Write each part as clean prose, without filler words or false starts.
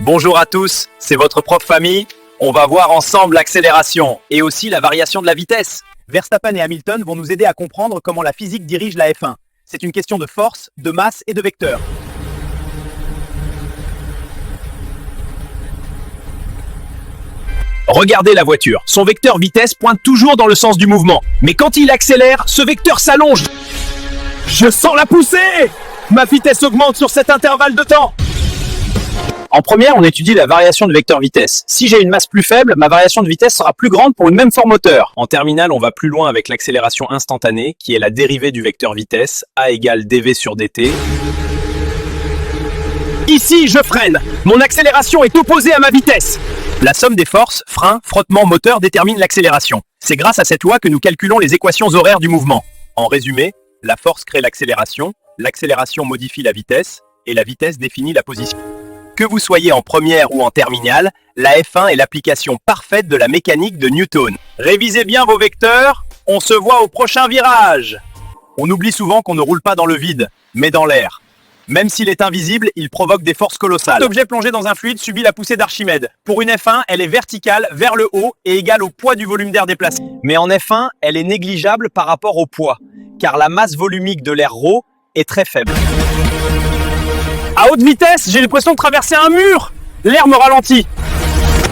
Bonjour à tous, c'est votre prof famille. On va voir ensemble l'accélération et aussi la variation de la vitesse. Verstappen et Hamilton vont nous aider à comprendre comment la physique dirige la F1. C'est une question de force, de masse et de vecteur. Regardez la voiture, son vecteur vitesse pointe toujours dans le sens du mouvement. Mais quand il accélère, ce vecteur s'allonge. Je sens la poussée! Ma vitesse augmente sur cet intervalle de temps. En première, on étudie la variation de vecteur vitesse. Si j'ai une masse plus faible, ma variation de vitesse sera plus grande pour une même forme moteur. En terminale, on va plus loin avec l'accélération instantanée, qui est la dérivée du vecteur vitesse, A égale dv sur dt. Ici, je freine. Mon accélération est opposée à ma vitesse. La somme des forces, frein, frottement, moteur détermine l'accélération. C'est grâce à cette loi que nous calculons les équations horaires du mouvement. En résumé, la force crée l'accélération modifie la vitesse, et la vitesse définit la position. Que vous soyez en première ou en terminale, la F1 est l'application parfaite de la mécanique de Newton. Révisez bien vos vecteurs, on se voit au prochain virage. On oublie souvent qu'on ne roule pas dans le vide, mais dans l'air. Même s'il est invisible, il provoque des forces colossales. Tout objet plongé dans un fluide subit la poussée d'Archimède. Pour une F1, elle est verticale, vers le haut, et égale au poids du volume d'air déplacé. Mais en F1, elle est négligeable par rapport au poids, car la masse volumique de l'air ρ est très faible. À haute vitesse, j'ai l'impression de traverser un mur. L'air me ralentit.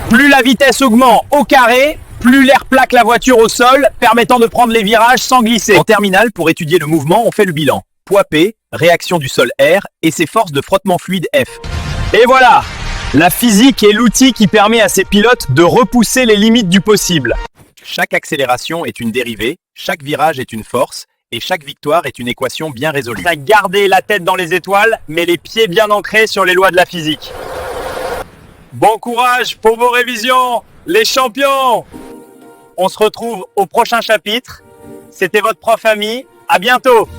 Plus la vitesse augmente au carré, plus l'air plaque la voiture au sol, permettant de prendre les virages sans glisser. En terminale, pour étudier le mouvement, on fait le bilan. Poids P, réaction du sol R et ses forces de frottement fluide F. Et voilà! La physique est l'outil qui permet à ces pilotes de repousser les limites du possible. Chaque accélération est une dérivée, chaque virage est une force, et chaque victoire est une équation bien résolue. Gardez la tête dans les étoiles, mais les pieds bien ancrés sur les lois de la physique. Bon courage pour vos révisions, les champions! On se retrouve au prochain chapitre. C'était votre prof ami. À bientôt!